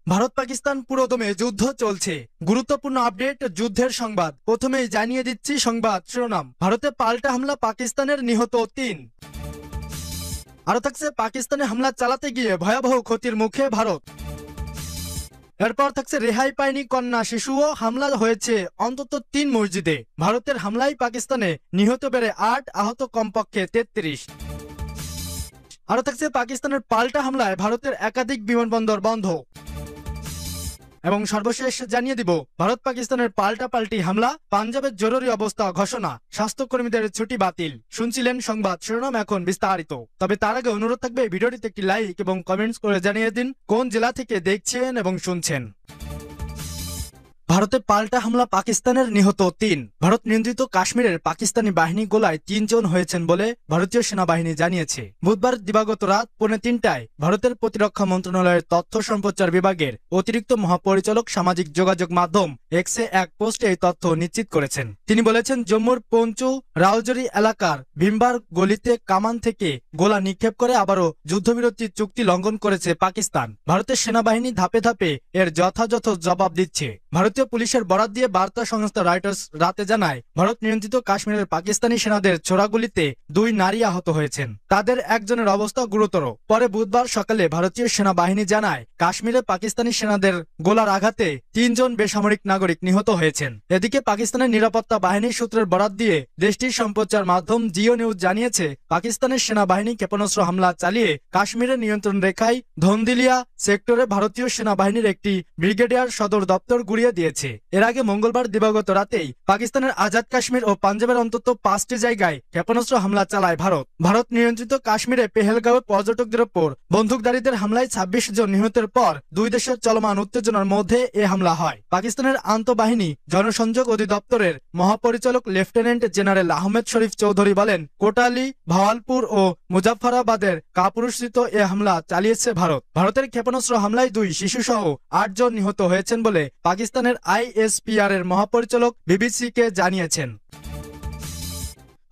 ভারত পাকিস্তান পুরোদমে যুদ্ধ চলছে। গুরুত্বপূর্ণ আপডেট, যুদ্ধের সংবাদ। প্রথমেই জানিয়ে দিচ্ছি সংবাদ শিরোনাম। ভারতে পাল্টা হামলা, পাকিস্তানের নিহত 3। আরো থাকছে পাকিস্তানে হামলা চালাতে গিয়ে ভয়াবহ ক্ষতির মুখে ভারত। এরপর থাকছে রেহাই পায়নি কন্যা শিশুও, হামলা হয়েছে অন্তত 3 মসজিদে। ভারতের হামলায় পাকিস্তানে নিহত বেড়ে 8, আহত কমপক্ষে 33। আরো থাকছে পাকিস্তানের পাল্টা হামলায় ভারতের একাধিক বিমানবন্দর বন্ধ। এবং সর্বশেষ জানিয়ে দিব ভারত পাকিস্তানের পাল্টাপাল্টি হামলা, পাঞ্জাবের জরুরি অবস্থা ঘোষণা, স্বাস্থ্যকর্মীদের ছুটি বাতিল। শুনছিলেন সংবাদ শিরোনাম, এখন বিস্তারিত। তবে তার আগে অনুরোধ থাকবে ভিডিওটিতে একটি লাইক এবং কমেন্টস করে জানিয়ে দিন কোন জেলা থেকে দেখছেন এবং শুনছেন। ভারতে পাল্টা হামলা, পাকিস্তানের নিহত 3। ভারত নিয়ন্ত্রিত কাশ্মীরের পাকিস্তানি বাহিনী গোলায় 3 জন হয়েছেন বলে ভারতীয় সেনাবাহিনী জানিয়েছে। বুধবার দিবাগত রাত 3:45টায় ভারতের প্রতিরক্ষা মন্ত্রণালয়ের তথ্য সম্প্রচার বিভাগের অতিরিক্ত মহাপরিচালক সামাজিক যোগাযোগ মাধ্যম এক্সে এক পোস্টে এই তথ্য নিশ্চিত করেছেন। তিনি বলেছেন, জম্মুর পঞ্চু রাওজরি এলাকার ভীমবার গলিতে কামান থেকে গোলা নিক্ষেপ করে আবারও যুদ্ধবিরতি চুক্তি লঙ্ঘন করেছে পাকিস্তান। ভারতের সেনাবাহিনী ধাপে ধাপে এর যথাযথ জবাব দিচ্ছে। ভারতীয় পুলিশের বরাত দিয়ে বার্তা সংস্থা রয়টার্স রাতে জানায়, ভারত নিয়ন্ত্রিত কাশ্মীরের পাকিস্তানি সেনাদের ছোড়াগুলিতে 2 নারী আহত হয়েছেন। তাদের একজনের অবস্থা গুরুতর। পরে বুধবার সকালে ভারতীয় সেনাবাহিনী জানায়, কাশ্মীরে পাকিস্তানি সেনাদের গোলার আঘাতে 3 জন বেসামরিক নাগরিক নিহত হয়েছেন। এদিকে পাকিস্তানের নিরাপত্তা বাহিনীর সূত্রের বরাত দিয়ে দেশটির সম্প্রচার মাধ্যম জিও নিউজ জানিয়েছে, পাকিস্তানের সেনাবাহিনী ক্ষেপণাস্ত্র হামলা চালিয়ে কাশ্মীরের নিয়ন্ত্রণ রেখায় ধন্দিলিয়া সেক্টরে ভারতীয় সেনাবাহিনীর একটি ব্রিগেডিয়ার সদর দপ্তর গুড়িয়ে দিয়েছে। এর আগে মঙ্গলবার দিবাগত রাতেই পাকিস্তানের আজাদ কাশ্মীর ও পাঞ্জাবের অন্তত 5টি জায়গায় ক্ষেপণাস্ত্র হামলা চালায় ভারত। ভারত নিয়ন্ত্রিত কাশ্মীরে পেহেলগাঁওয়ে পর্যটকদের ওপর বন্দুকধারীদের হামলায় 26 জন নিহতের পর 2 দেশের চলমান উত্তেজনার মধ্যে এ হামলা হয়। পাকিস্তানের আন্তঃবাহিনী জনসংযোগ অধিদপ্তরের মহাপরিচালক লেফটেন্যান্ট জেনারেল আহমেদ শরীফ চৌধুরী বলেন, কোটালি, ভাওয়ালপুর ও মুজাফফরাবাদের কাপুরুষিত এ হামলা চালিয়েছে ভারত। ভারতের ক্ষেপণাস্ত্র হামলায় 2 শিশুসহ 8 জন নিহত হয়েছেন বলে পাকিস্তানের আইএসপিআর এর মহাপরিচালক বিবিসিকে জানিয়েছেন।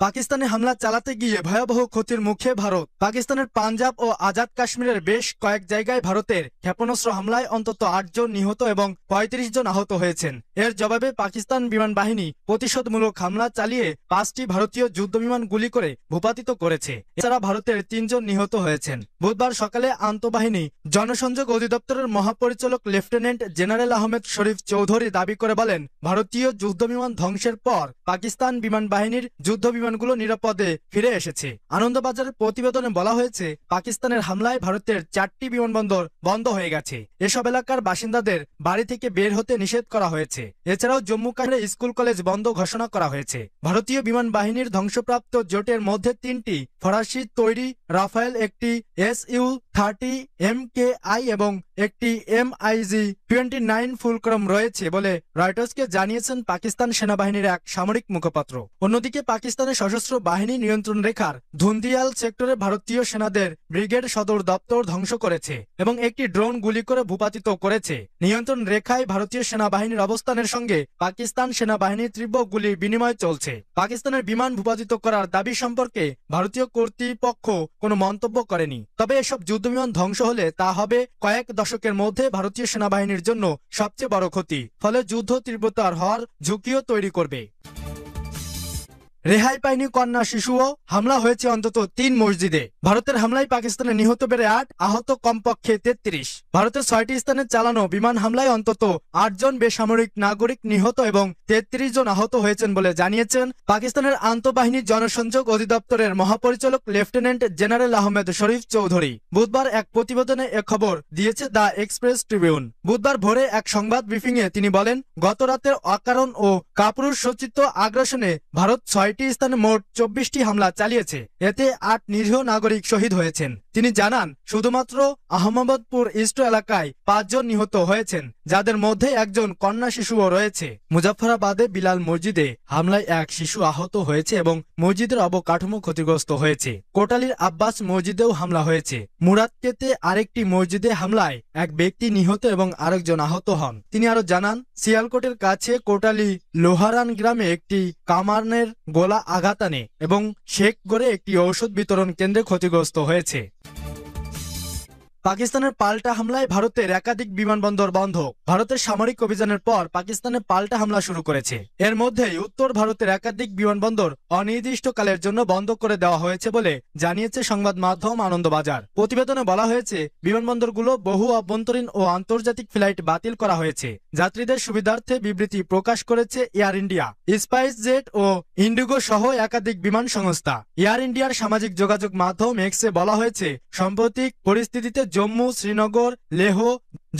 পাকিস্তানে হামলা চালাতে গিয়ে ভয়াবহ ক্ষতির মুখে ভারত। পাকিস্তানের পাঞ্জাব ও আজাদ কাশ্মীরের বেশ কয়েক জায়গায় ভারতের ক্ষেপণাস্ত্র হামলায় অন্তত 8 জন নিহত এবং 35 জন আহত হয়েছেন। এর জবাবে পাকিস্তান বিমান বাহিনী প্রতিশোধমূলক হামলা চালিয়ে 5টি ভারতীয় যুদ্ধবিমান গুলি করে ভূপাতিত করেছে। এছাড়া ভারতের 3 জন নিহত হয়েছেন। বুধবার সকালে আন্তঃবাহিনী জনসংযোগ অধিদপ্তরের মহাপরিচালক লেফটেন্যান্ট জেনারেল আহমেদ শরীফ চৌধুরী দাবি করে বলেন, ভারতীয় যুদ্ধবিমান ধ্বংসের পর পাকিস্তান বিমান বাহিনীর যুদ্ধবিমানগুলো নিরাপদে ফিরে এসেছে। আনন্দবাজারের প্রতিবেদনে বলা হয়েছে, পাকিস্তানের হামলায় ভারতের 4টি বিমানবন্দর বন্ধ হয়ে গেছে। এসব এলাকার বাসিন্দাদের বাড়ি থেকে বের হতে নিষেধ করা হয়েছে। এছাড়াও জম্মু কাশ্মীরে স্কুল কলেজ বন্ধ ঘোষণা করা হয়েছে। ভারতীয় বিমান বাহিনীর ধ্বংসপ্রাপ্ত জোটের মধ্যে 3টি ফরাসি তৈরি রাফায়েল, একটি SU-30 MKI এবং একটি MiG-29 ফুলক্রম রয়েছে বলে রয়টার্সকে জানিয়েছেন পাকিস্তান সেনাবাহিনীর এক সামরিক মুখপাত্র। অন্যদিকে পাকিস্তানের সশস্ত্র বাহিনী নিয়ন্ত্রণ রেখার ধুন্দিয়াল সেক্টরে ভারতীয় সেনাদের ব্রিগেড সদর দপ্তর ধ্বংস করেছে এবং একটি ড্রোন গুলি করে ভূপাতিত করেছে। নিয়ন্ত্রণ রেখায় ভারতীয় সেনাবাহিনীর অবস্থানের সঙ্গে পাকিস্তান সেনাবাহিনীর তীব্র গুলি বিনিময় চলছে। পাকিস্তানের বিমান ভূপাতিত করার দাবি সম্পর্কে ভারতীয় কর্তৃপক্ষ কোনো মন্তব্য করেনি। তবে এসব যুদ্ধবিমান ধ্বংস হলে তা হবে কয়েক দশকের মধ্যে ভারতীয় সেনাবাহিনীর জন্য সবচেয়ে বড় ক্ষতি, ফলে যুদ্ধ তীব্রতার হওয়ার ঝুঁকিও তৈরি করবে। রেহাই পায়নি কন্যা শিশুও, হামলা হয়েছে অন্তত 3 মসজিদে। ভারতের হামলায় পাকিস্তানে নিহত বেড়ে 8, আহত কমপক্ষে 33। ভারতের 6টি স্থানে চালানো বিমান হামলায় অন্তত 8 জন বেসামরিক নাগরিক নিহত এবং 33 জন আহত হয়েছেন বলে জানিয়েছেন পাকিস্তানের আন্তঃবাহিনী জনসংযোগ অধিদপ্তরের মহাপরিচালক লেফটেন্যান্ট জেনারেল আহমেদ শরীফ চৌধুরী। বুধবার এক প্রতিবেদনে এ খবর দিয়েছে দ্য এক্সপ্রেস ট্রিবিউন। বুধবার ভোরে এক সংবাদ ব্রিফিংয়ে তিনি বলেন, গত রাতের অকারণ ও কাপুরুষোচিত আগ্রাসনে ভারত 6টি স্থানে মোট 24টি হামলা চালিয়েছে। এতে 8 নিরীহ নাগরিক শহীদ হয়েছেন। তিনি জানান, শুধুমাত্র আহমদপুর ইস্ট এলাকায় 5 জন নিহত হয়েছেন, যাদের মধ্যে একজন কন্যা শিশুও রয়েছে। মুজাফফরাবাদে বিলাল মসজিদে হামলায় এক শিশু আহত হয়েছে এবং মসজিদের অবকাঠামো ক্ষতিগ্রস্ত হয়েছে। কোটালির আব্বাস মসজিদেও হামলা হয়েছে। মুরাদকেতে আরেকটি মসজিদে হামলায় এক ব্যক্তি নিহত এবং আরেকজন আহত হন। তিনি আরো জানান, সিয়ালকোটের কাছে কোটালি লোহারান গ্রামে একটি কামানের গোলা আঘাত আনে এবং শেখগড়ে একটি ঔষধ বিতরণ কেন্দ্রে ক্ষতিগ্রস্ত হয়েছে। পাকিস্তানের পাল্টা হামলায় ভারতের একাধিক বিমানবন্দর বন্ধ। ভারতের সামরিক অভিযানের পর পাকিস্তানে পাল্টা হামলা শুরু করেছে। এর মধ্যেই উত্তর ভারতের একাধিক বিমানবন্দর অনির্দিষ্টকালের জন্য বন্ধ করে দেওয়া হয়েছে বলে জানিয়েছে সংবাদ মাধ্যম আনন্দবাজার। প্রতিবেদনে বলা হয়েছে, বিমানবন্দরগুলো বহু অভ্যন্তরীণ ও আন্তর্জাতিক ফ্লাইট বাতিল করা হয়েছে। যাত্রীদের সুবিধার্থে বিবৃতি প্রকাশ করেছে এয়ার ইন্ডিয়া, স্পাইস জেট ও ইন্ডিগো সহ একাধিক বিমান সংস্থা। এয়ার ইন্ডিয়ার সামাজিক যোগাযোগ মাধ্যম এক্সে বলা হয়েছে, সাম্প্রতিক পরিস্থিতিতে জম্মু, শ্রীনগর, লেহ,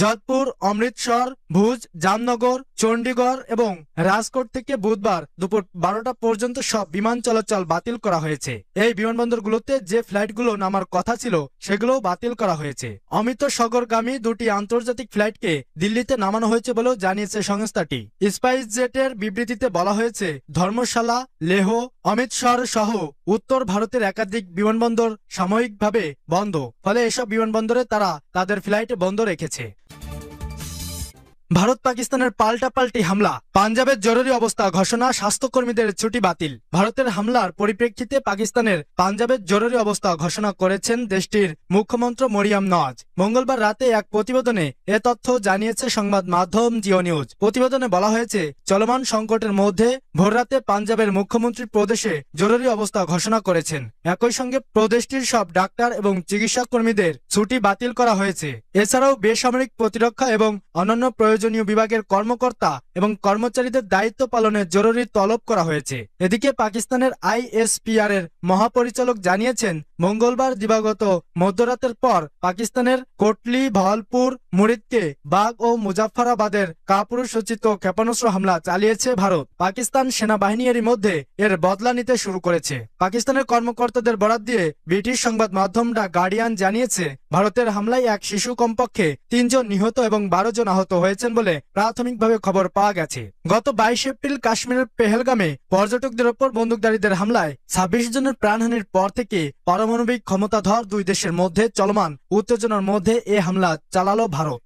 যোধপুর, অমৃতসর, ভুজ, জামনগর, চণ্ডীগড় এবং রাজকোট থেকে বুধবার দুপুর 12টা পর্যন্ত সব বিমান চলাচল বাতিল করা হয়েছে। এই বিমানবন্দরগুলোতে যে ফ্লাইটগুলো নামার কথা ছিল সেগুলোও বাতিল করা হয়েছে। অমৃতসরগামী দুটি আন্তর্জাতিক ফ্লাইটকে দিল্লিতে নামানো হয়েছে বলেও জানিয়েছে সংস্থাটি। স্পাইস জেটের বিবৃতিতে বলা হয়েছে, ধর্মশালা, লেহ, অমৃতসর সহ উত্তর ভারতের একাধিক বিমানবন্দর সাময়িকভাবে বন্ধ, ফলে এসব বিমানবন্দরে তারা তাদের ফ্লাইট বন্ধ রেখেছে। ভারত পাকিস্তানের পাল্টাপাল্টি হামলা, পাঞ্জাবের জরুরি অবস্থা ঘোষণা, স্বাস্থ্যকর্মীদের ছুটি বাতিল। ভারতের হামলার পরিপ্রেক্ষিতে পাকিস্তানের পাঞ্জাবের জরুরি অবস্থা ঘোষণা করেছেন দেশটির মুখ্যমন্ত্রী মরিয়াম নওয়াজ। মঙ্গলবার রাতে এক প্রতিবেদনে এ তথ্য জানিয়েছে সংবাদ মাধ্যম জিও নিউজ। প্রতিবেদনে বলা হয়েছে, চলমান সংকটের মধ্যে ভোররাতে পাঞ্জাবের মুখ্যমন্ত্রী প্রদেশে জরুরি অবস্থা ঘোষণা করেছেন। একই সঙ্গে প্রদেশটির সব ডাক্তার এবং চিকিৎসা কর্মীদের ছুটি বাতিল করা হয়েছে। এছাড়াও বেসামরিক প্রতিরক্ষা এবং অন্যান্য প্রয়োজনীয় বিভাগের কর্মকর্তা এবং কর্মচারীদের দায়িত্ব পালনের জরুরি তলব করা হয়েছে। এদিকে পাকিস্তানের ISPR এর মহাপরিচালক জানিয়েছেন, মঙ্গলবার দিবাগত মধ্যরাতের পর পাকিস্তানের কোটলি, ভাওয়ালপুর, মুরিদকে বাগ ও মুজাফফরাবাদের কাপুরুষোচিত ক্ষেপণাস্ত্র হামলা চালিয়েছে ভারত। পাকিস্তান সেনাবাহিনী এরই মধ্যে এর বদলা নিতে শুরু করেছে। পাকিস্তানের কর্মকর্তাদের বরাত দিয়ে ব্রিটিশ সংবাদ মাধ্যম দ্য গার্ডিয়ান জানিয়েছে, ভারতের হামলায় এক শিশু কমপক্ষে 3 জন নিহত এবং 12 জন আহত হয়েছেন বলে প্রাথমিকভাবে খবর পাওয়া গেছে। গত 22 এপ্রিল কাশ্মীরের পেহেলগামে পর্যটকদের ওপর বন্দুকধারীদের হামলায় 26 জনের প্রাণহানির পর থেকে পারমাণবিক ক্ষমতাধর দুই দেশের মধ্যে চলমান উত্তেজনার মধ্যে এ হামলা চালালো ভারত।